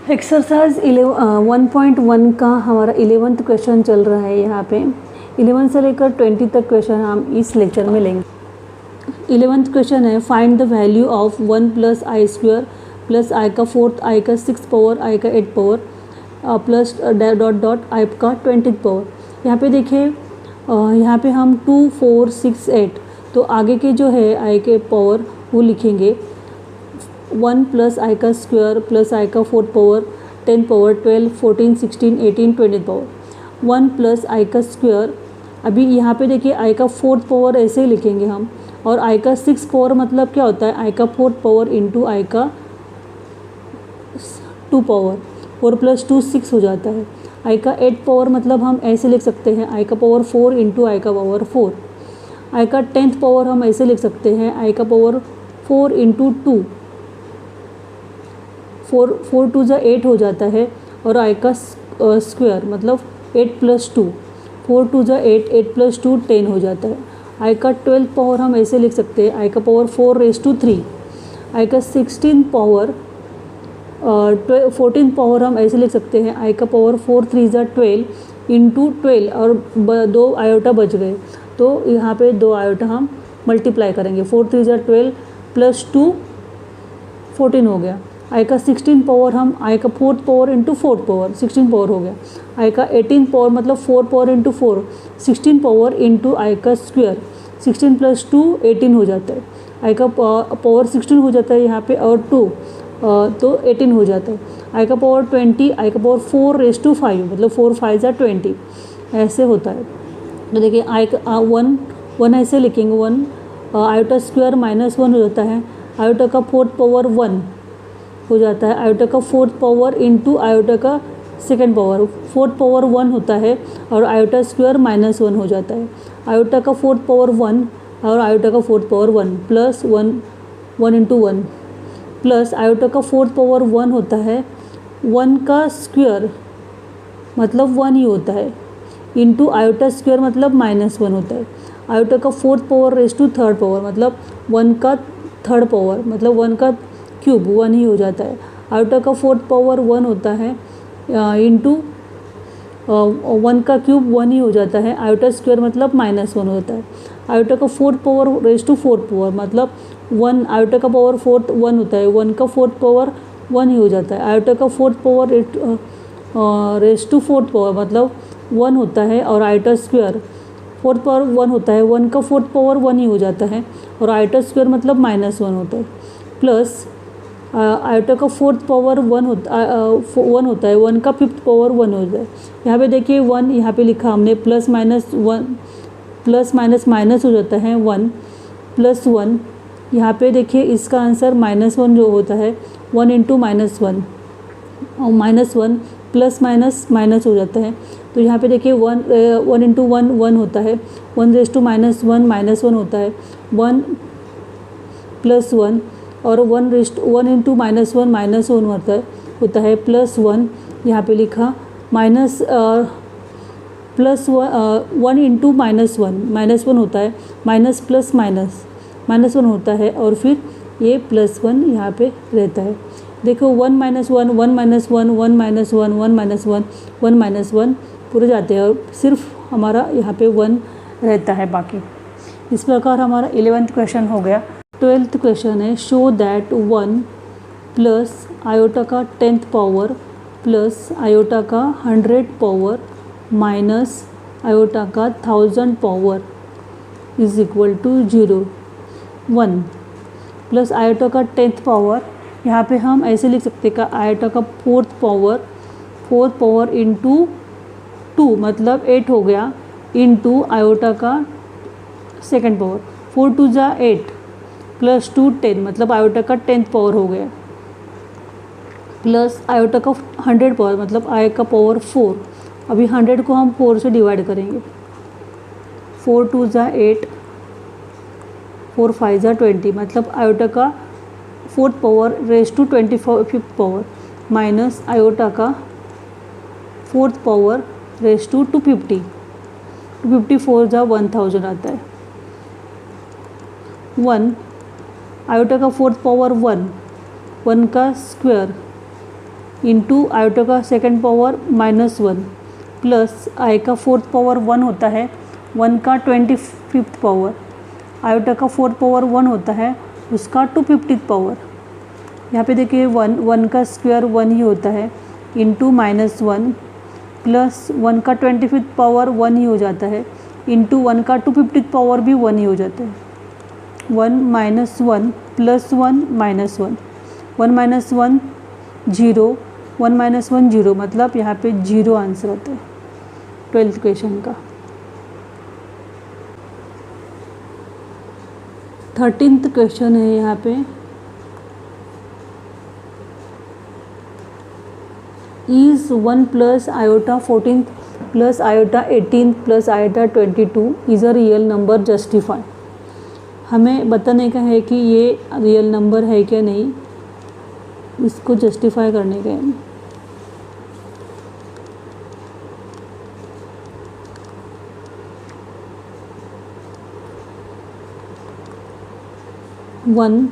Exercise 1.1 का हमारा 11th question चल रहा है। यहाँ पे 11 से लेकर 20 तक क्वेश्चन हम इस लेक्चर में लेंगे। 11th क्वेश्चन है find the value of 1 plus i square plus i का फोर्थ आई का 6th पावर आई का 8th power plus dot dot i का 20th पावर। यहाँ पे देखिए यहाँ पे हम 2 4 6 8 तो आगे के जो है आई के पावर वो लिखेंगे 1 प्लस आई का स्क्वायर प्लस आई का 4th power 10 power 12 14 16 18 20 power 1 plus i का स्क्वायर। अभी यहाँ पे देखिए आई का 4th पावर ऐसे ही लिखेंगे हम, और आई का 6th पावर मतलब क्या होता है आई का 4th पावर इंटू आई का 2 पावर 4 प्लस 2 6 हो जाता है। आई का 8th पावर मतलब हम ऐसे लिख सकते हैं आई का पावर 4 इंटू आई का पावर 4। आई का 10th पावर हम ऐसे लिख सकते हैं आई का पावर 4 इंटू 2 4 2 ज़ा 8 हो जाता है, और आई का स्क्वायर मतलब 8 प्लस 2 4 2 ज़ा 8 8 प्लस 2 10 हो जाता है। आई का 12th पावर हम ऐसे लिख सकते हैं आई का पावर 4 रेज़ टू 3। आई का 16th पावर 14th पावर हम ऐसे लिख सकते हैं आई का पावर 4 3 ज़ा 12 इंटू 12, और 2 आयोटा बच गए तो यहाँ पे 2 आयोटा हम मल्टीप्लाई करेंगे। 4 3 ज़ा 12 प्लस 2 14 हो गया। आई का 16 पावर हम आई का 4th power into 4th power 16 power हो गया। आई का 18 पावर मतलब 4 पावर इंटू 4 16 पावर इंटू आई का स्क्वायर 16 प्लस 2 18 हो जाता है। आई का पावर 16 हो जाता है यहाँ पे, और 2 तो 18 हो जाता है। आई का पावर 20 आई का पावर 4 रेज़ टू 5 मतलब 4 5 ज़ा 20 ऐसे होता है। तो देखिए आई का 1 ऐसे लिखेंगे 1 आयोटा स्क्वायर माइनस 1 हो जाता है। आयोटा का 4th पावर 1 हो जाता है। आयोटा का 4th पावर इंटू आयोटा का 2nd पावर 4th पावर 1 होता है, और आयोटा स्क्वायर माइनस 1 हो जाता है। आयोटा का 4th पावर 1 और आयोटा का 4th power 1 plus 1 into 1 plus iota का 4th पावर 1 होता है 1 का स्क्वायर मतलब 1 ही होता है, इंटू आयोटा स्क्वायर मतलब माइनस 1 होता है। आयोटा का 4th power raise to 3rd power मतलब 1 का 3rd पावर मतलब 1 का क्यूब 1 ही हो जाता है। आयोटा का 4th पावर 1 होता है इंटू 1 का क्यूब 1 ही हो जाता है। आयोटा स्क्वायर मतलब माइनस 1 होता है। आयोटा का 4th power raise to 4th power मतलब 1 आयोटा का पावर 4th 1 होता है 1 का 4th पावर 1 ही हो जाता है। आयोटा का 4th power raise to 4th power मतलब 1 होता है, और आयोटा स्क्वायर 4th पावर 1 होता है 1 का 4th पावर 1 ही हो जाता है, और आयोटा स्क्वायर मतलब माइनस 1 होता है। प्लस आयोटा का 4th पावर 1 होता है 1 का 5th पावर 1 होता है। यहाँ पे देखिए 1 यहाँ पे लिखा हमने plus minus 1 plus minus minus हो जाता है 1 प्लस 1। यहाँ पे देखिए इसका आंसर -1 जो होता है 1 इंटू -1 और -1 प्लस माइनस माइनस हो जाता है। तो यहाँ पे देखिए 1 इंटू 1 होता है 1 रेज़ टू -1 होता है 1 प्लस 1, और 1 इंटू -1 होता है प्लस 1। यहाँ पे लिखा माइनस प्लस 1 इंटू -1 होता है माइनस प्लस -1 होता है, और फिर ये प्लस 1 यहाँ पे रहता है। देखो 1 - 1 1 - 1 1 - 1 1 - 1 पूरे जाते हैं, और सिर्फ हमारा यहाँ पे 1 रहता है बाकी। इस प्रकार हमारा 11th क्वेश्चन हो गया। 12th क्वेश्चन है शो दैट 1 प्लस आयोटा का 10th पावर प्लस आयोटा का 100 पावर माइनस आयोटा का 1000 power is equal to 0। 1 plus iota का 10th पावर यहाँ पे हम ऐसे लिख सकते हैं आयोटा का 4th पावर इंटू 2 मतलब 8 हो गया, इंटू आयोटा का 2nd पावर 4 2 ज़ा 8 प्लस 2 10 मतलब आयोटा का 10th पावर हो गया, प्लस आयोटा का 100 पावर मतलब आई का पावर 4। अभी 100 को हम 4 से डिवाइड करेंगे 4 2 ज़ा 8 4 5 ज़ा 20 मतलब आयोटा का 4th power raise to 25th power minus iota का 4th पावर रेज़ टू 250 254 ज़ा 1000 आता है। 1 आयोटा का 4th पावर 1 का स्क्वायर इंटू आयोटा का सेकेंड पावर -1 प्लस आई का फोर्थ पावर 1 होता है, 1 का 25th पावर, आयोटा का फोर्थ पावर 1 होता है, उसका 250th पावर। यहाँ पे देखिए 1 का स्क्वायर 1 ही होता है, इंटू -1 प्लस 1 का 25th पावर 1 ही हो जाता है, इंटू 1 का 250th पावर भी 1 ही हो जाता है। 1 -1 प्लस 1 -1, 1 -1 0, 1 -1 0, मतलब यहाँ पे 0 आंसर आता है 12th क्वेश्चन का। 13th क्वेश्चन है यहाँ पे, is 1 plus iota 14 plus iota 18 plus iota 22 is a real number, justify. हमें बताने का है कि ये रियल नंबर है क्या नहीं, इसको जस्टिफाई करने का है। वन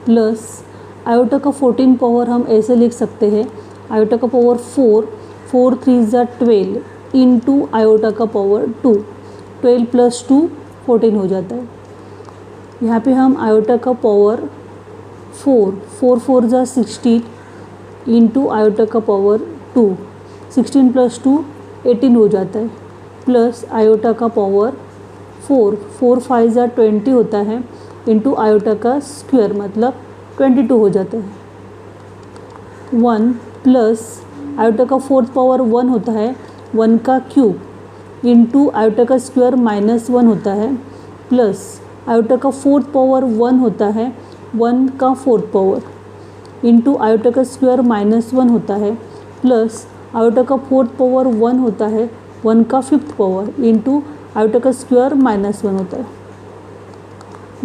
प्लस आयोटा का 14 पावर हम ऐसे लिख सकते हैं, आयोटा का पावर 4, 4 3 ज़ा 12 इंटू आयोटा का पावर 2, 12 प्लस 2 14 हो जाता है। यहाँ पे हम आयोटा का पावर 4, 4 4 ज़ा 16 इंटू आयोटा का पावर 2, 16 प्लस 2 18 हो जाता है, प्लस आयोटा का पावर 4, 4 5 ज़ा 20 होता है, इंटू आयोटा का स्क्वायर मतलब 22 हो जाता है। 1 प्लस आयोटा का फोर्थ पावर 1 होता है, 1 का क्यूब इंटू आयोटा का स्क्वायर -1 होता है, प्लस आयोटा का फोर्थ पावर 1 होता है, 1 का फोर्थ पावर इंटू आयोटा का स्क्वायर -1 होता है, प्लस आयोटा का फोर्थ पावर 1 होता है, 1 का फिफ्थ पावर इंटू आयोटा का स्क्वायर -1 होता है।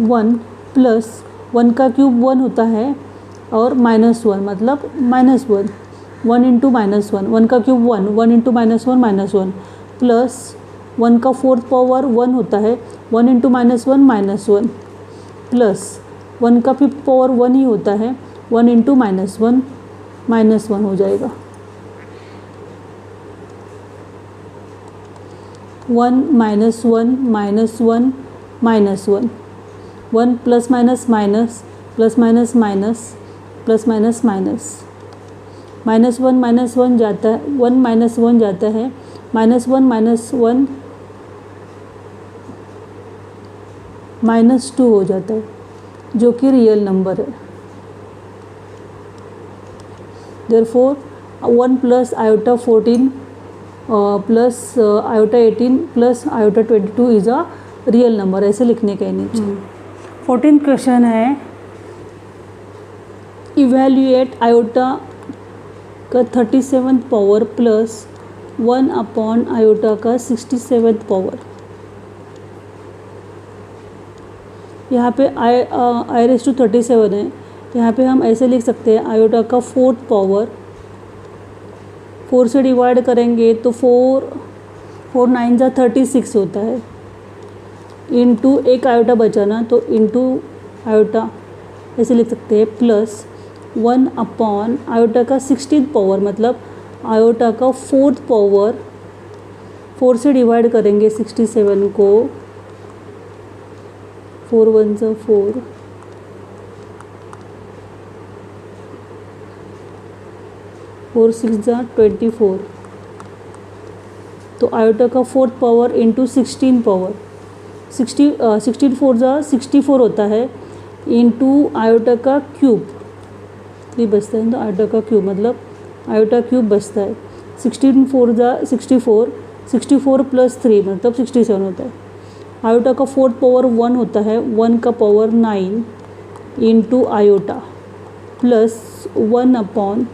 1 प्लस 1 का क्यूब 1 होता है और -1 मतलब -1, 1 इंटू -1, 1 का क्यूब 1, 1 इंटू -1 -1, प्लस 1 का फोर्थ पावर 1 होता है, 1 इंटू -1 प्लस 1 का फिफ्थ पावर 1 ही होता है, 1 इंटू -1 हो जाएगा। 1 -1 -1 1 plus minus minus plus minus minus plus minus minus, -1 जाता है, 1 -1 जाता है, -1 -2 हो जाता है, जो कि रियल नंबर है। Therefore 1 plus iota 14 plus iota 18 plus iota 22 is a real number, ऐसे लिखने का ही नीचे। 14th क्वेश्चन है, इवेल्यूएट आयोटा का 37th power plus 1 upon iota का 67th पावर। यहाँ पे आई रेज़ टू 37 है, यहाँ पे हम ऐसे लिख सकते हैं, आयोटा का फोर्थ पावर 4 से डिवाइड करेंगे तो 4 9 ज़ा 36 होता है, इंटू एक आयोटा बचाना तो इंटू आयोटा ऐसे लिख सकते हैं, प्लस 1 अपॉन आयोटा का 16th पावर मतलब आयोटा का फोर्थ पावर 4 से डिवाइड करेंगे 67 को, 4 1 ज़ा 4, 4 6 ज़ा 24, तो आयोटा का फोर्थ पावर इंटू 16 पावर 16 4 ज़ा 64 होता है, इंटू आयोटा का क्यूब 3 बचता है, तो आयोटा का क्यूब मतलब आयोटा क्यूब बचता है, 16 4 ज़ा 64, 64 प्लस 3 मतलब 67 होता है। आयोटा का फोर्थ पावर 1 होता है, 1 का power 9 into iota plus 1 upon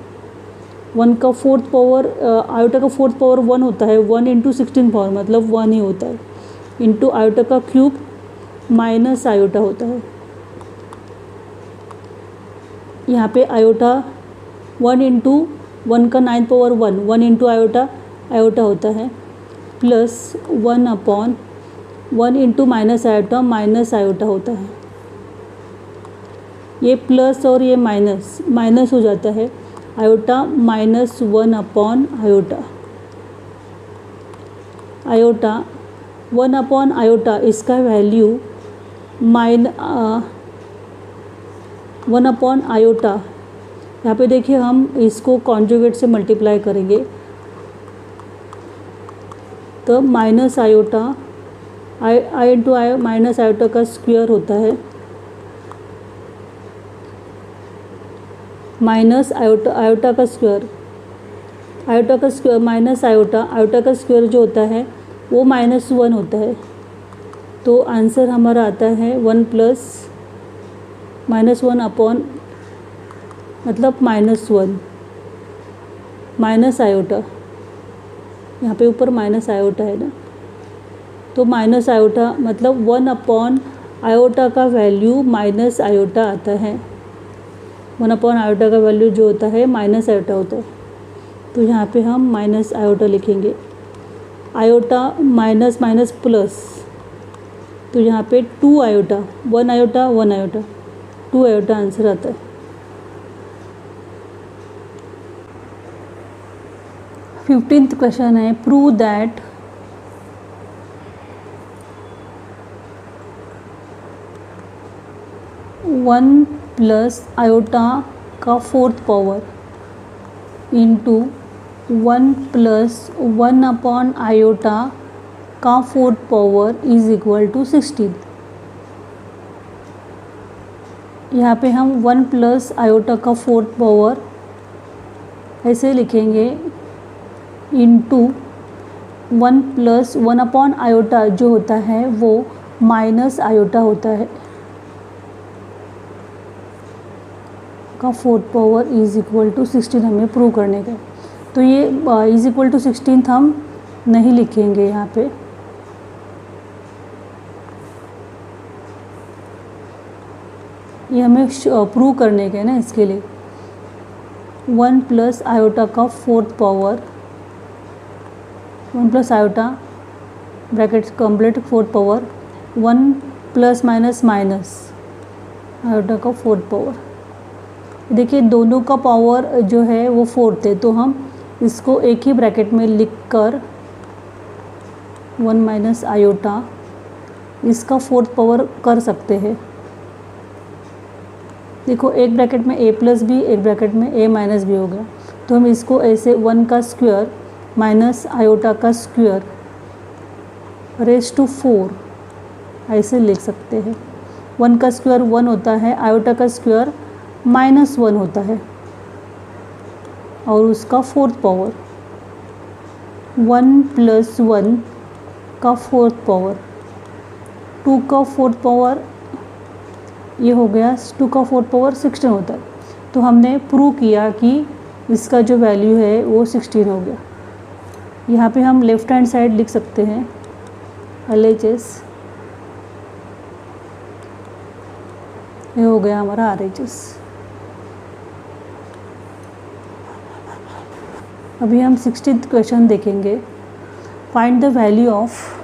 1 का फोर्थ पावर, आयोटा का फोर्थ पावर 1 होता है, 1 इंटू 16 पावर मतलब 1 ही होता है, इंटू आयोटा का क्यूब माइनस आयोटा होता है। यहाँ पे आयोटा 1 इंटू 1 का 9th पावर 1 इंटू आयोटा होता है, plus 1 upon 1 into minus iota होता है। ये प्लस और ये माइनस हो जाता है, iota minus 1 upon iota, iota 1 upon iota, इसका वैल्यू 1 अपॉन आयोटा। यहाँ पे देखिए हम इसको कॉन्जुगेट से मल्टीप्लाई करेंगे तो माइनस आयोटा, आई इंटू आई माइनस आयोटा का स्क्वायर होता है, माइनस आयोटा, आयोटा का स्क्वायर, आयोटा का स्क्वायर माइनस आयोटा, आयोटा का स्क्वायर जो होता है वो -1 होता है। तो आंसर हमारा आता है 1 प्लस -1 अपॉन मतलब -1 माइनस आयोटा, यहाँ पे ऊपर माइनस आयोटा है ना, तो माइनस आयोटा मतलब 1 अपॉन आयोटा का वैल्यू माइनस आयोटा आता है। 1 अपॉन आयोटा का वैल्यू जो होता है माइनस आयोटा होता है, तो यहाँ पे हम माइनस आयोटा लिखेंगे। आयोटा माइनस माइनस प्लस, तो यहाँ पे 2 iota, 1 iota 1 iota, 2 iota answer आता है। 15th क्वेश्चन है, prove that one plus iota का 4th power into 1 plus 1 upon iota का 4th power is equal to 16। यहाँ पे हम 1 प्लस आयोटा का 4th पावर ऐसे लिखेंगे इंटू 1 प्लस 1 अपॉन आयोटा जो होता है वो माइनस आयोटा होता है का 4th power is equal to 16 हमें प्रूव करने का। तो ये इज इक्वल टू 16 हम नहीं लिखेंगे यहाँ पे, ये हमें प्रूव करने के ना, इसके लिए 1 प्लस आयोटा का 4th power, 1 plus iota bracket complete 4th power, 1 plus minus minus iota का 4th पावर। देखिए दोनों का पावर जो है वो 4th है, तो हम इसको एक ही ब्रैकेट में लिख कर 1 माइनस आयोटा इसका 4th पावर कर सकते हैं। देखो एक ब्रैकेट में a प्लस बी, एक ब्रैकेट में a माइनस बी हो गया, तो हम इसको ऐसे 1 का स्क्वायर माइनस आयोटा का स्क्वायर रेज़ टू 4 ऐसे लिख सकते हैं। 1 का स्क्वायर 1 होता है, आयोटा का स्क्वायर -1 होता है और उसका 4th पावर 1 प्लस 1 का 4th पावर, 2 का 4th पावर ये हो गया, 2 का 4th पावर 16 होता है। तो हमने प्रूव किया कि इसका जो वैल्यू है वो 16 हो गया। यहाँ पे हम लेफ़्ट हैंड साइड लिख सकते हैं LHS, ये हो गया हमारा RHS। अभी हम 16th क्वेश्चन देखेंगे, find the value of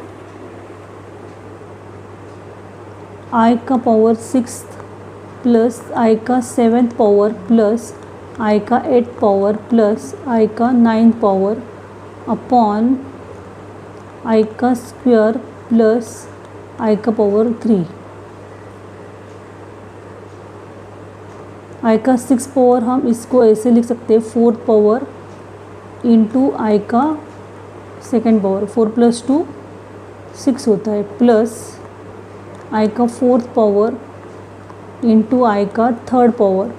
i का पावर 6 प्लस i का 7th पावर प्लस i का 8th पावर प्लस i का 9th पावर अपॉन i का स्क्वायर प्लस i का पावर 3। i का 6 पावर हम इसको ऐसे लिख सकते हैं 4th पावर इंटू i का 2nd पावर, 4 प्लस 2 6 होता है, प्लस i का 4th पावर इंटू i का 3rd पावर,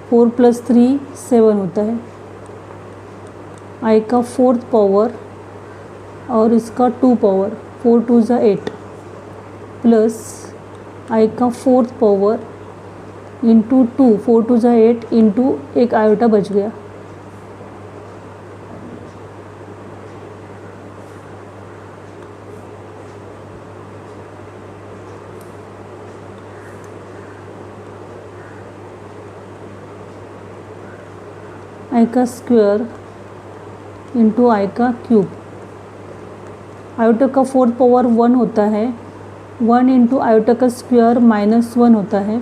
4 प्लस 3 7 होता है, i का 4th पावर और इसका 2 पावर, 4 2 ज़ा 8 प्लस i का 4th पावर इंटू 2, 4 2 ज़ा 8 इंटू एक आयोटा बच गया। i का स्क्वायर इंटू i का क्यूब, आयोटा का 4th पावर 1 होता है, 1 इंटू आयोटा का स्क्वायर -1 होता है,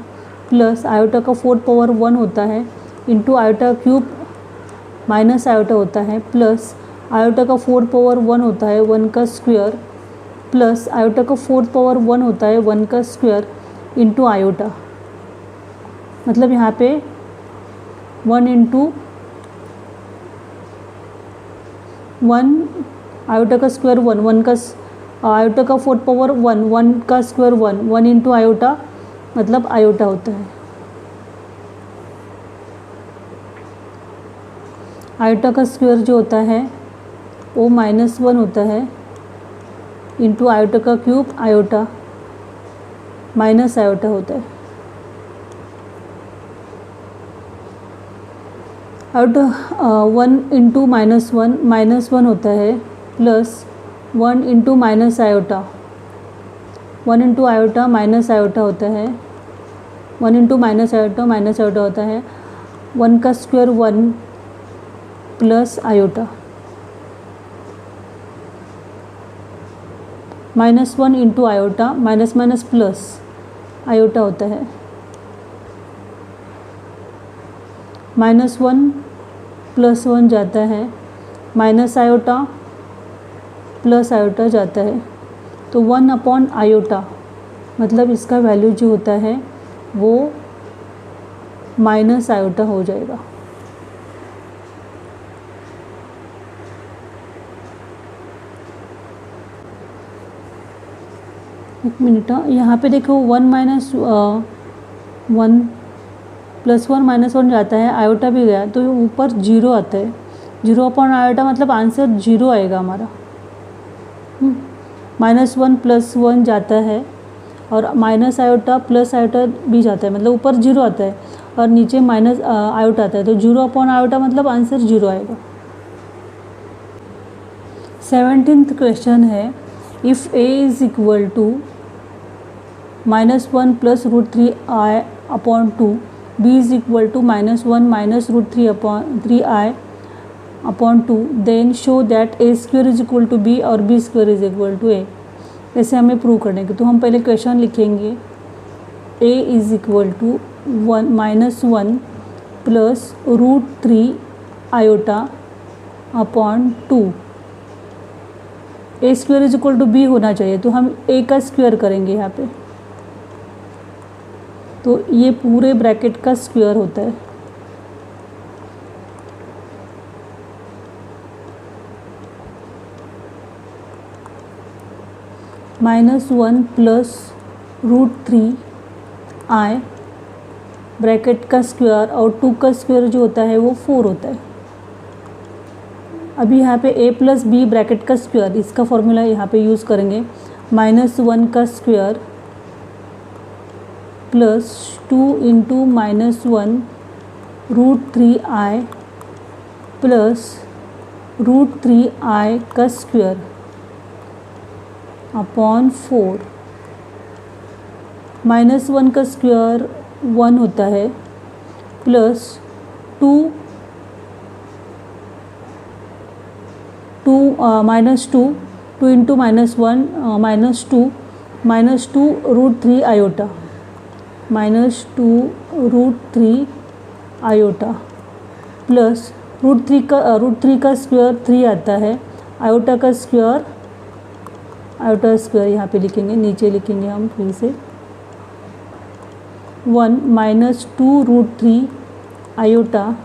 प्लस आयोटा का 4th पावर 1 होता है into iota cube minus iota होता है प्लस आयोटा का 4 पावर 1 होता है 1 का स्क्वायर प्लस आयोटा का 4 पावर 1 होता है 1 का स्क्वायर इंटू आयोटा, मतलब यहाँ पे 1 इंटू 1 आयोटा का स्क्वायर 1 1 का आयोटा का 4 पावर 1 1 का स्क्वायर 1 1 इंटू आयोटा मतलब आयोटा होता है। आयोटा का स्क्वायर जो होता है वो -1 होता है इंटू आयोटा का क्यूब आयोटा माइनस आयोटा होता है। आयोटा 1 इंटू -1 होता है plus 1 into minus iota 1 into iota minus iota होता है 1 इंटू माइनस आयोटा होता है 1 का square 1 plus iota -1 into iota minus minus plus iota होता है -1 प्लस 1 जाता है माइनस आयोटा प्लस आयोटा जाता है तो 1 अपॉन आयोटा मतलब इसका वैल्यू जो होता है वो माइनस आयोटा हो जाएगा। एक मिनट, यहाँ पे देखो 1 माइनस 1 प्लस 1 माइनस 1 जाता है आयोटा भी गया तो ऊपर 0 आता है 0 अपॉन आयोटा मतलब आंसर 0 आएगा हमारा। -1 प्लस 1 जाता है और माइनस आयोटा प्लस आयोटा भी जाता है मतलब ऊपर 0 आता है और नीचे माइनस आयोटा आता है तो 0 अपॉन आयोटा मतलब आंसर 0 आएगा। 17th क्वेश्चन है if a is equal to -1 plus √3i upon 2 b is equal to -1 minus √3i upon 2 then show that a square is equal to b और b square is equal to a। ऐसे हमें prove करने के तो हम पहले question लिखेंगे a is equal to -1 plus √3 iota upon 2 a square is equal to b होना चाहिए तो हम a का स्क्वायर करेंगे यहाँ पे तो ये पूरे ब्रैकेट का स्क्वायर होता है -1 प्लस √3i ब्रैकेट का स्क्वायर और 2 का स्क्वायर जो होता है वो 4 होता है। अभी यहाँ पे a प्लस बी ब्रैकेट का स्क्वायर इसका फॉर्मूला यहाँ पे यूज़ करेंगे -1 का square plus 2 into -1 √3i plus √3i का स्क्वायर अपॉन 4 -1 का स्क्वायर 1 होता है plus 2 into -1 -2 √3 iota -2 √3 iota plus √3 का स्क्वायर 3 आता है आयोटा स्क्वायर यहाँ पे लिखेंगे नीचे लिखेंगे हम फिर से 1 -2 √3 आयोटा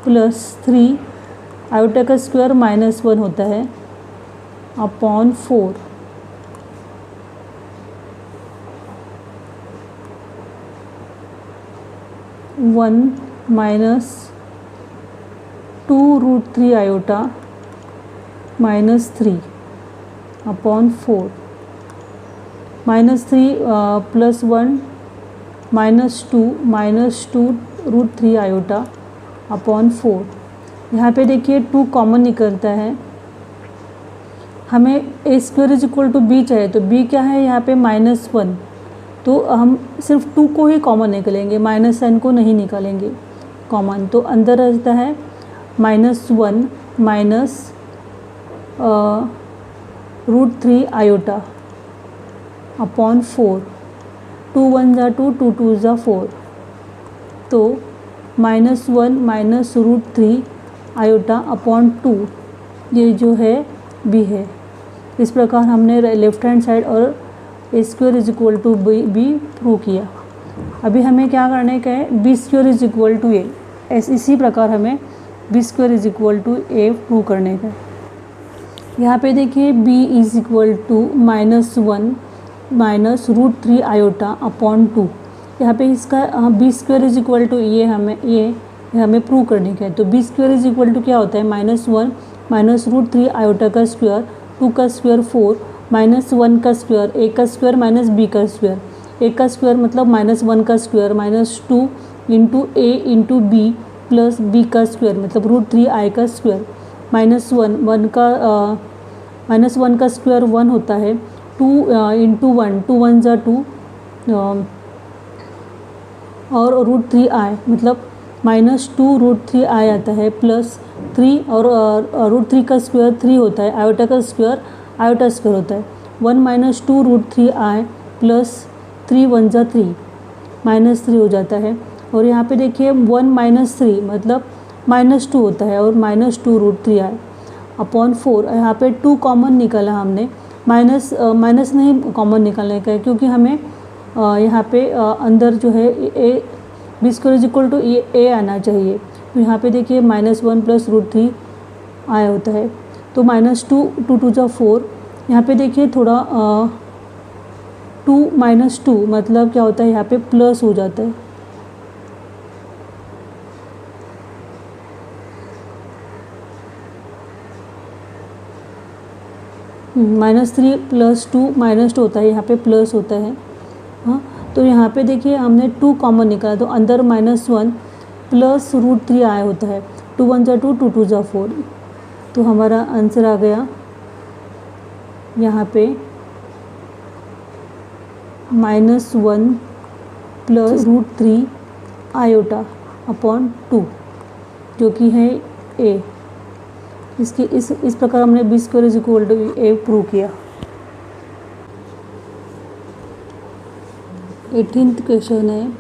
प्लस 3 आयोटा का स्क्वायर -1 होता है upon 4 1 -2 √3 iota -3 upon 4 -3 plus 1 -2 √3 iota upon 4। यहाँ पे देखिए 2 कॉमन निकलता है हमें a square is equal to b चाहिए तो b क्या है यहाँ पे -1 तो हम सिर्फ 2 को ही कॉमन निकालेंगे माइनस साइन को नहीं निकालेंगे कॉमन तो अंदर रहता है -1 माइनस √3 आयोटा अपॉन 4 2 1 ज़ा 2 2 2 ज़ा 4 तो -1 माइनस √3 आयोटा अपॉन 2 ये जो है बी है। इस प्रकार हमने लेफ्ट हैंड साइड और a square is equal to b prove किया। अभी हमें क्या करने का है, b square is equal to a. इसी प्रकार हमें b square is equal to a prove करने का है। यहाँ पे देखिए b is equal to -1 minus √3 iota upon 2। यहाँ पे इसका b square is equal to ये हमें प्रूव करने का है। तो b square is equal to क्या होता है, -1 माइनस √3 आयोटा का स्क्वायर, 2 का स्क्वायर 4 -1 का स्क्वायर, ए का स्क्वायर माइनस बी का स्क्वायर। ए का स्क्वायर मतलब -1 का स्क्वायर -2 इंटू ए इंटू बी प्लस बी का स्क्वायर मतलब √3 आई का स्क्वायर। -1 का स्क्वायर 1 होता है, 2 इंटू 1 2 1 जा 2 और √3 आई मतलब -2 √3 आई आता है प्लस 3 और √3 का स्क्वायर 3 होता है, आयोटा का स्क्वायर आयोटा स्क्वायर होता है। 1 - 2 √3 आई प्लस 3 1 जा 3 -3 हो जाता है। और यहाँ पे देखिए 1 - 3 मतलब -2 होता है और -2 √3 आई अपॉन 4। यहाँ पे 2 कॉमन निकाला हमने, माइनस नहीं कॉमन निकालने का है क्योंकि हमें यहाँ पे अंदर जो है a b square is equal to a आना चाहिए। तो यहाँ पे देखिए -1 प्लस √3 आया होता है। तो -2 2 2 जा 4। यहाँ पे देखिए थोड़ा 2 - 2 मतलब क्या होता है, यहाँ पे प्लस हो जाता है। -3 + 2 -2 होता है, यहाँ पे प्लस होता है। हाँ, तो यहाँ पे देखिए हमने 2 कॉमन निकाला तो अंदर -1 प्लस √3 आया होता है। 2 1 जा 2 2 2 जा 4। तो हमारा आंसर आ गया यहाँ पे -1 प्लस √3 आयोटा अपॉन 2 जो कि है ए। इसकी इस प्रकार हमने b square is equal to a prove किया। 18th क्वेश्चन है,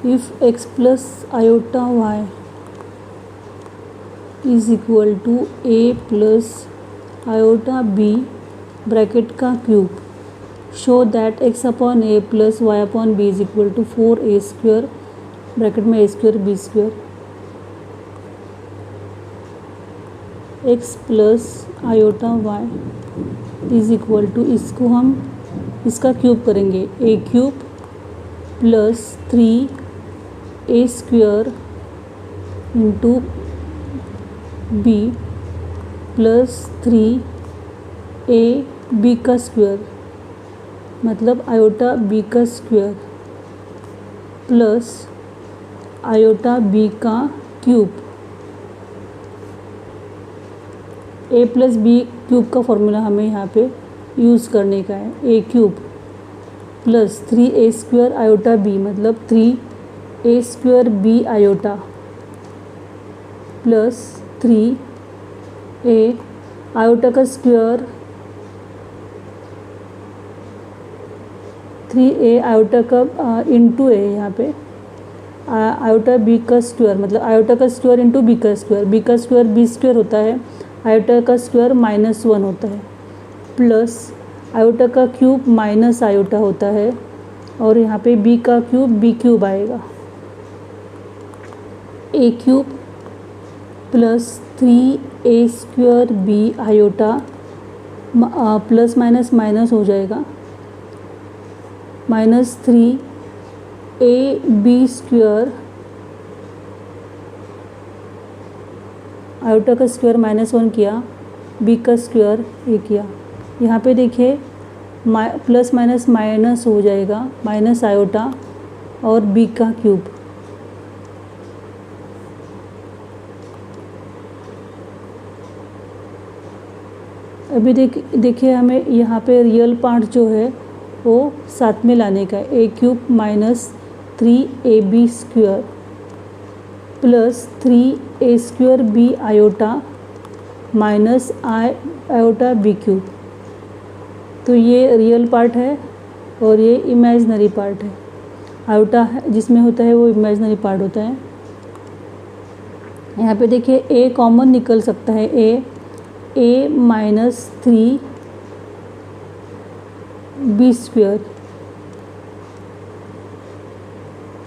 if x plus iota y is equal to a plus iota b bracket का cube, show that x upon a plus y upon b is equal to 4a square bracket में a square b square. x plus iota y is equal to, इसको हम इसका cube करेंगे, a cube plus 3a square into b plus 3a b का square मतलब iota b का square plus iota b का cube. A plus b cube का formula हमें यहाँ पे यूज़ करने का है। A cube plus 3a square iota b मतलब 3a square b iota plus 3a iota का स्क्वायर 3a आयोटा का इंटू ए, यहाँ पे आयोटा बी का स्क्वायर मतलब आयोटा का स्क्वायर इंटू बी का स्क्वायर, बी का स्क्वायर बी स्क्वायर होता है, आयोटा का स्क्वायर -1 होता है प्लस आयोटा का क्यूब माइनस आयोटा होता है और यहाँ पे बी का क्यूब बी क्यूब आएगा। A cube plus 3a square b iota plus minus minus हो जाएगा -3a बी स्क्वायर आयोटा का स्क्वायर -1 किया, बी का स्क्वायर ए किया। यहाँ पे देखिए प्लस माइनस माइनस हो जाएगा, माइनस आयोटा और बी का क्यूब। अभी देखिए हमें यहाँ पे रियल पार्ट जो है वो साथ में लाने का है। A cube minus 3ab square plus 3a square b iota minus iota b cube. तो ये रियल पार्ट है और ये इमेजिनरी पार्ट है। आयोटा जिसमें होता है वो इमेजिनरी पार्ट होता है। यहाँ पे देखिए ए कॉमन निकल सकता है, a minus 3 b square,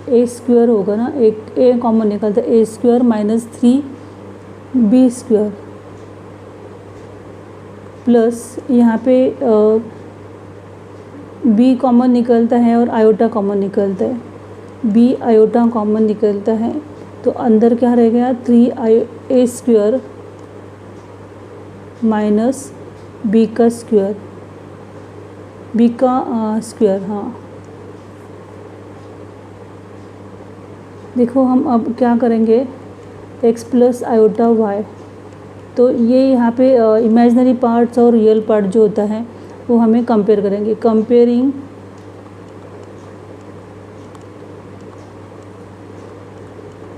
a square होगा ना, एक ए कॉमन निकलता है, a square minus 3 b square plus यहाँ पे बी कॉमन निकलता है और आयोटा कॉमन निकलता है, बी आयोटा कॉमन निकलता है तो अंदर क्या रह गया 3 ए स्क्वायर माइनस बी का स्क्वायर, बी का स्क्वायर। हाँ देखो हम अब क्या करेंगे, x प्लस आयोटा वाई, तो ये यहाँ पे इमेजिनरी पार्ट्स और रियल पार्ट जो होता है वो हमें कंपेयर करेंगे, comparing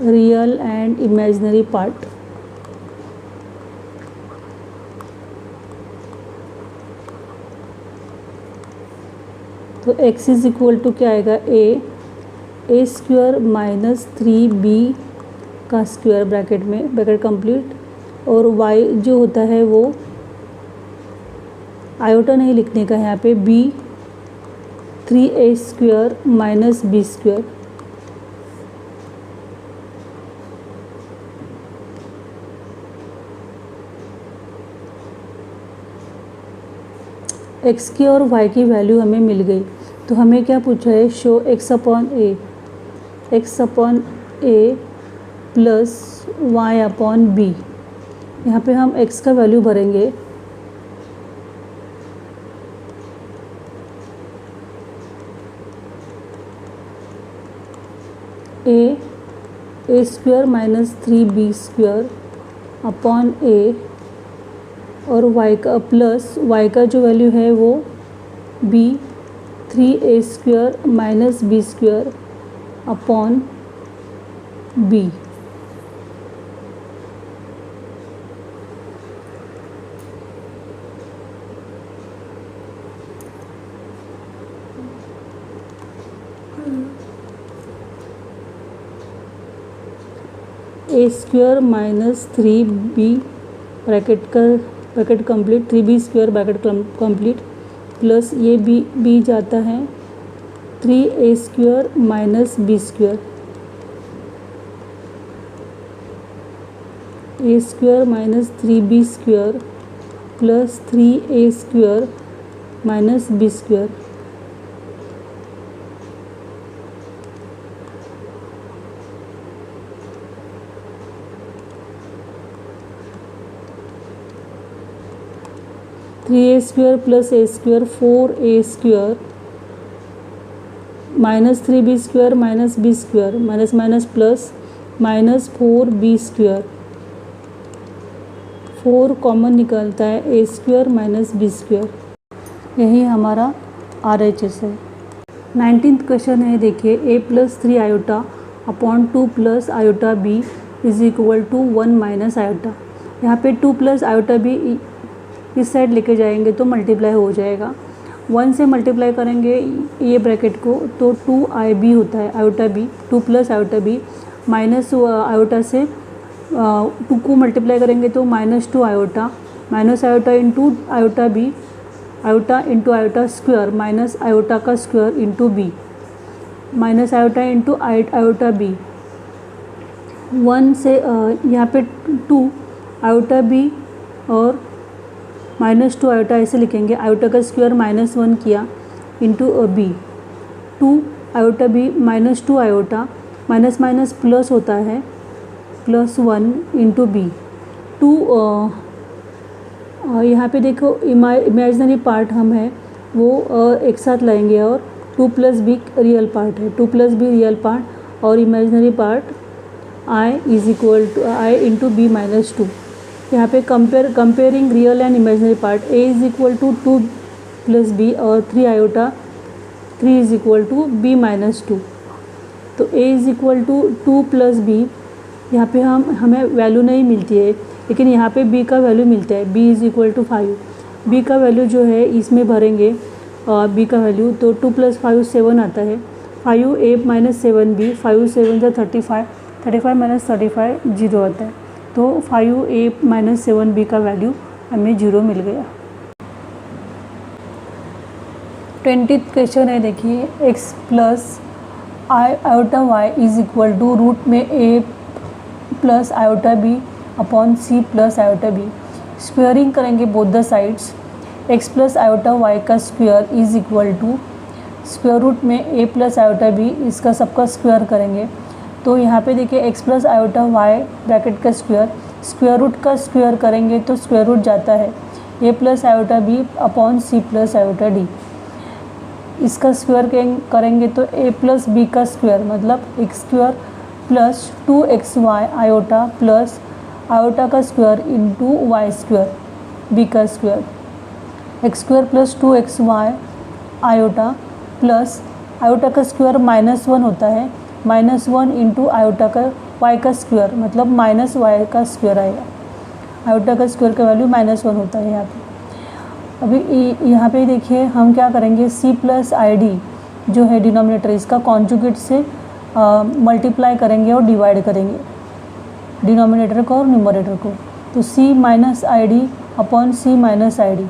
real and imaginary part. तो x इज इक्वल टू क्या आएगा, ए स्क्वायर माइनस 3b का स्क्वायर ब्रैकेट में, ब्रैकेट कंप्लीट, और y जो होता है वो आयोटा नहीं लिखने का है यहाँ पे, b 3a square minus b square. x की और y की वैल्यू हमें मिल गई, तो हमें क्या पूछा है, show x upon a plus y upon b. यहाँ पे हम x का वैल्यू भरेंगे, a square minus 3b square upon a, और y का प्लस y का जो वैल्यू है वो b 3a square minus b square upon b। A square minus 3b bracket complete, 3b square bracket complete, plus ये b जाता है 3a square minus b square, a square minus 3b square plus 3a square minus b square. Three a square plus a square 4a square minus 3b square minus b square, minus minus plus minus 4b square, 4 common निकलता है, a square minus b square. यही हमारा RHS है। 19th question है, देखिए a plus 3 iota upon 2 plus iota b is equal to 1 minus iota. यहाँ पे 2 plus iota b इस साइड लेके जाएंगे तो मल्टीप्लाई हो जाएगा, 1 से मल्टीप्लाई करेंगे ये ब्रैकेट को तो 2ib होता है, iota b 2 plus iota b minus iota से 2 को मल्टीप्लाई करेंगे तो -2 iota, minus iota into iota b, iota into iota square minus iota का square into b, minus iota into iota b, 1 से यहाँ पे 2 आयोटा b और -2 आयोटा ऐसे लिखेंगे, आयोटा का स्क्वायर -1 किया into b, 2 iota b -2 iota, minus minus plus होता है +1 इंटू b, 2 यहाँ पे देखो इमेजिनरी पार्ट हम है वो एक साथ लाएंगे और 2 प्लस b रियल पार्ट है, 2 प्लस b रियल पार्ट और imaginary part i is equal to i into b minus 2। यहाँ पे comparing real and imaginary part, a is equal to 2 plus b और 3 iota 3 is equal to b minus 2। तो a is equal to 2 plus b, यहाँ पे हमें value नहीं मिलती है लेकिन यहाँ पे b का वैल्यू मिलता है, b is equal to 5। b का वैल्यू जो है इसमें भरेंगे b का वैल्यू तो 2 प्लस 5 7 आता है, 5a माइनस 7b, 5 7 35, 35 माइनस 35 0 आता है। तो 5a माइनस 7b का वैल्यू हमें 0 मिल गया। 20th क्वेश्चन है, देखिए x plus iota y is equal to root में a plus iota b upon c plus iota b. Squaring करेंगे both the sides. x plus iota y का square is equal to square root में a plus iota b, इसका सबका square करेंगे। तो यहाँ पे देखिए x plus iota y bracket का स्क्वायर, स्क्वायर रूट का स्क्वायर करेंगे तो स्क्वायर रूट जाता है a plus iota b upon c plus iota d. इसका स्क्वायर करेंगे तो a प्लस बी का स्क्वायर मतलब x square plus 2xy iota plus iota का square into y square b का square, x square plus 2xy iota plus iota का square -1 होता है, -1 इंटू आयोटा का वाई का स्क्वायर मतलब माइनस वाई का स्क्वायर आएगा। आयोटा का स्क्वायर का वैल्यू -1 होता है यहाँ पे। अभी यहाँ पे देखिए हम क्या करेंगे, c प्लस आई डी जो है डिनोमिनेटर, इसका कॉन्जुगेट से मल्टीप्लाई करेंगे और डिवाइड करेंगे डिनोमिनेटर को और न्यूमरेटर को। तो c minus I D upon C minus I D.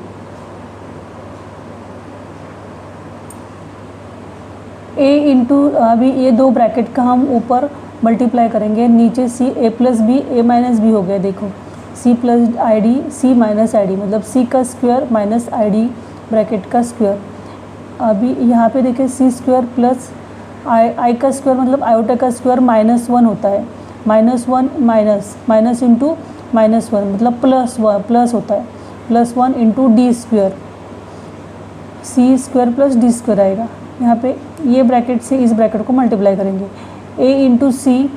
a into अभी ये दो ब्रैकेट का हम ऊपर मल्टीप्लाई करेंगे, नीचे c a plus B a minus B हो गया। देखो c plus I D C minus I D मतलब c का square minus I D bracket का स्क्वायर। अभी यहाँ पे देखिए c स्क्वायर प्लस आई का स्क्वायर मतलब आयोटा का स्क्वायर -1 होता है, -1 माइनस इंटू -1 मतलब प्लस होता है, +1 into D square, c square plus D square आएगा। यहाँ पे ये ब्रैकेट से इस ब्रैकेट को मल्टीप्लाई करेंगे, a into c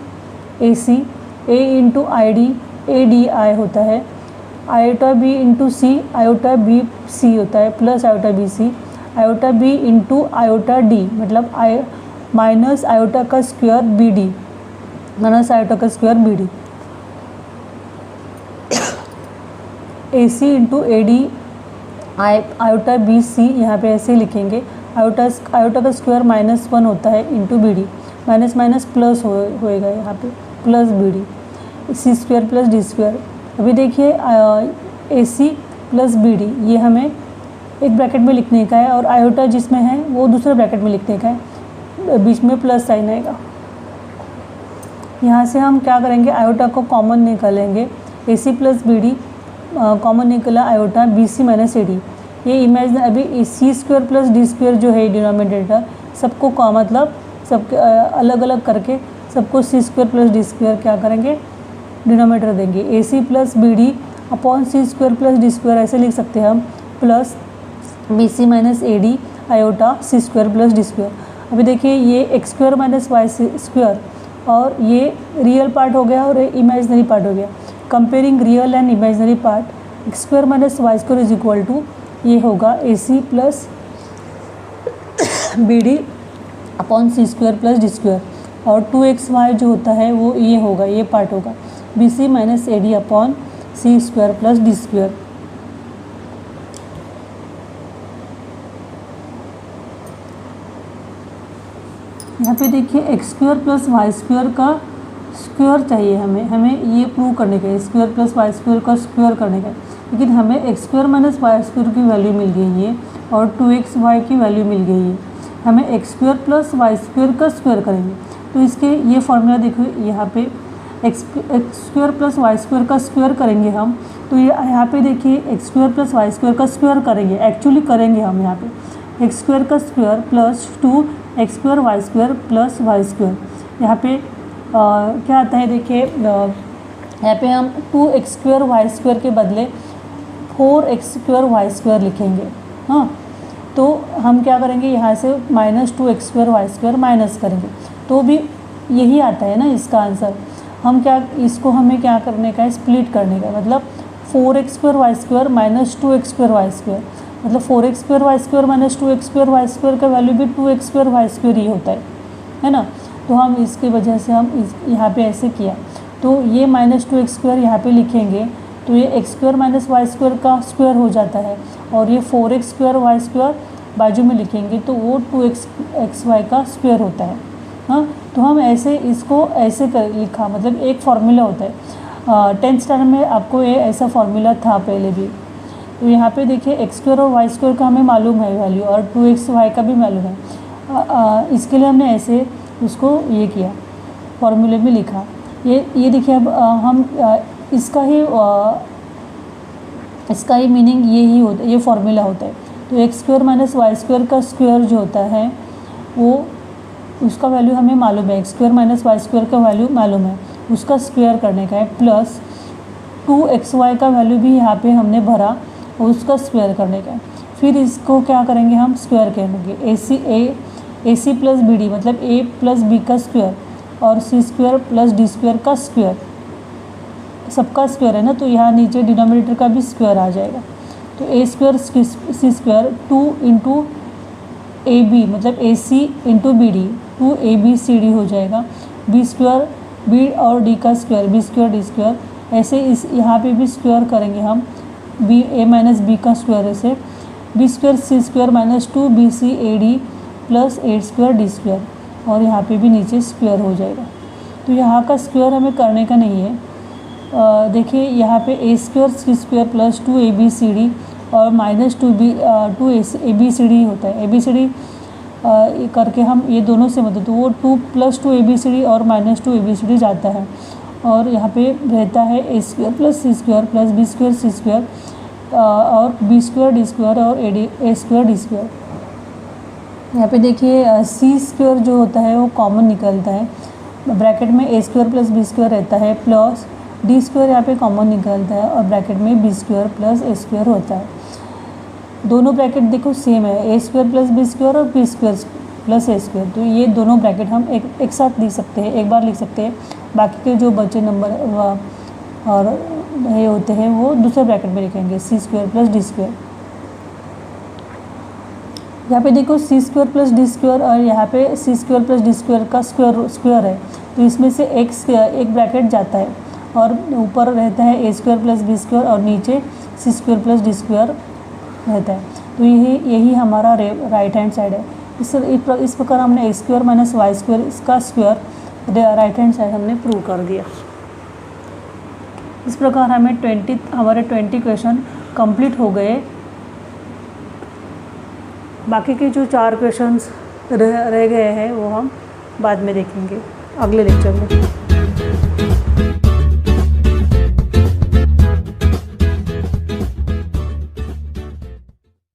a c, a into i d a d i होता है, iota b into c iota b c होता है plus iota b c, iota b into iota d मतलब minus iota का square b D minus iota का square b d, a c into a d iota b c, यहाँ पे ऐसे ही लिखेंगे। Iota का स्क्वायर -1 होता है into B D, minus minus plus होएगा यहाँ पे plus B D, C square plus D square. अभी देखिए A C plus B D ये हमें एक ब्रैकेट में लिखने का है और आयोटा जिसमें है वो दूसरे ब्रैकेट में लिखने का है, बीच में प्लस साइन आएगा। यहाँ से हम क्या करेंगे, आयोटा को कॉमन निकालेंगे, a C plus B d common निकला आयोटा बी सी माइनस ए डी। ये इमेज अभी c square plus D square जो है डिनोमिनेटर सबको मतलब सबके अलग अलग करके सबको c square plus D square क्या करेंगे डिनोमिनेटर देंगे, a C plus B d upon C square plus D square ऐसे लिख सकते हैं हम, प्लस बी सी माइनस ए d iota c square plus D square. अभी देखिए ये x square minus Y square और ये रियल पार्ट हो गया और इमेजनरी पार्ट हो गया। Comparing real and imaginary part, x square minus Y square is equal to ये होगा a C plus B d upon C square plus D square, और 2xy जो होता है वो ये होगा, ये पार्ट होगा बी सी माइनस ए डी अपॉन सी स्क्वायर प्लस डी स्क्वायर। यहाँ पे देखिए X square plus Y square का स्क्वायर चाहिए हमें ये प्रूव करने का है, स्क्वायर प्लस वाई स्क्वायर का स्क्वायर करने का है, लेकिन हमें X square minus Y square की वैल्यू मिल गई है और 2xy की वैल्यू मिल गई है। हमें X square plus Y square का स्क्वायर करेंगे तो इसके ये फॉर्मूला देखो, यहाँ पे X square plus Y square का स्क्वायर करेंगे हम, तो ये यहाँ पे देखिए X square plus Y square का स्क्वायर करेंगे, एक्चुअली करेंगे हम यहाँ पे एक्स स्क्वायर का square plus 2x square Y square plus Y square. यहाँ पे क्या आता है देखिए, यहाँ पे हम 2x स्क्वायर वाई स्क्वायर के बदले 4x स्क्वायर वाई स्क्वायर लिखेंगे। हाँ, तो हम क्या करेंगे, यहाँ से -2x square Y square minus करेंगे तो भी यही आता है ना इसका आंसर। हम क्या इसको हमें क्या करने का है, स्प्लिट करने का, मतलब 4x square Y square minus 2x square Y square, मतलब 4x square Y square minus 2x square Y square का वैल्यू भी 2x स्क्वायर वाई स्क्वायर ही होता है ना। तो हम इसकी वजह से हम यहाँ पे ऐसे किया, तो ये -2x स्क्वायर यहाँ पे लिखेंगे तो ये x square minus Y square का स्क्वायर हो जाता है, और ये 4x स्क्वायर वाई स्क्वायर बाजू में लिखेंगे तो वो 2xy का स्क्वायर होता है। हाँ, तो हम ऐसे इसको ऐसे कर लिखा, मतलब एक फॉर्मूला होता है। 10th स्टैंडर्ड में आपको ये ऐसा फॉर्मूला था पहले भी। तो यहाँ पे देखिए एक्स स्क्वायर और वाई स्क्वायर का हमें मालूम है वैल्यू, और 2x वाई का भी मालूम है। इसके लिए हमने ऐसे उसको ये किया, फॉर्मूले में लिखा। ये देखिए अब हम इसका ही मीनिंग यही होता है, ये फॉर्मूला होता है। तो X square minus Y square का स्क्वायर जो होता है वो उसका वैल्यू हमें मालूम है, X square minus Y square का वैल्यू मालूम है, उसका स्क्वायर करने का है, प्लस 2xy का वैल्यू भी यहाँ पे हमने भरा और उसका स्क्वायर करने का है। फिर इसको क्या करेंगे हम, स्क्वायर करेंगे। ए सी प्लस बी डी मतलब a प्लस बी का स्क्वायर और सी स्क्वायर प्लस डी स्क्वायर का स्क्वायर, सबका स्क्वायर है ना, तो यहाँ नीचे डिनोमिनेटर का भी स्क्वायर आ जाएगा। तो a square c square 2 into a b मतलब a c into B d, 2abcd हो जाएगा। बी स्क्वायर बी और डी का square, b square d square, ऐसे इस यहाँ पे भी स्क्वायर करेंगे हम, बी ए माइनस बी का स्क्वायर, ऐसे b square c square minus 2bcad plus 8 square d square, और यहाँ पे भी नीचे स्क्वायर हो जाएगा। तो यहाँ का स्क्वायर हमें करने का नहीं है। देखिए यहाँ पे ए square c square plus 2abcd और माइनस 2abcd होता है। abcd करके हम ये दोनों से मतलब तो वो 2 प्लस 2abcd और माइनस 2abcd जाता है, और यहाँ पे रहता है a square plus C square plus B square c square और बी स्क्वायर डी स्क्वायर और ए स्क्वायर डी स्क्वायर। यहाँ पे देखिए सी स्क्वायर जो होता है वो कॉमन निकलता है, ब्रैकेट में ए स्क्वायर प्लस बी स्क्वायर रहता है, प्लस डी स्क्वायर यहाँ पे कॉमन निकलता है और ब्रैकेट में B square plus a square होता है। दोनों ब्रैकेट देखो सेम है, a square plus B square और B square plus a square, तो ये दोनों ब्रैकेट हम एक साथ लिख सकते हैं, एक बार लिख सकते हैं। बाकी के जो बचे नंबर और ये होते हैं वो दूसरे ब्रैकेट में लिखेंगे, सी स्क्वायर प्लस डी स्क्वायर। यहाँ पे देखो सी स्क्वायर प्लस डी स्क्वायर और यहाँ पे सी स्क्वायर प्लस डी स्क्वायर का स्क्वायर है, तो इसमें से एक ब्रैकेट जाता है और ऊपर रहता है a square plus B square और नीचे सी स्क्वायर प्लस डी स्क्वायर रहता है। तो यही हमारा राइट हैंड साइड है। इस प्रकार हमने X square minus Y square इसका स्क्वायर राइट हैंड साइड हमने प्रूव कर दिया। इस प्रकार हमारे 20 क्वेश्चन कंप्लीट हो गए। बाकी के जो 4 क्वेश्चंस रह गए हैं वो हम बाद में देखेंगे अगले लेक्चर में।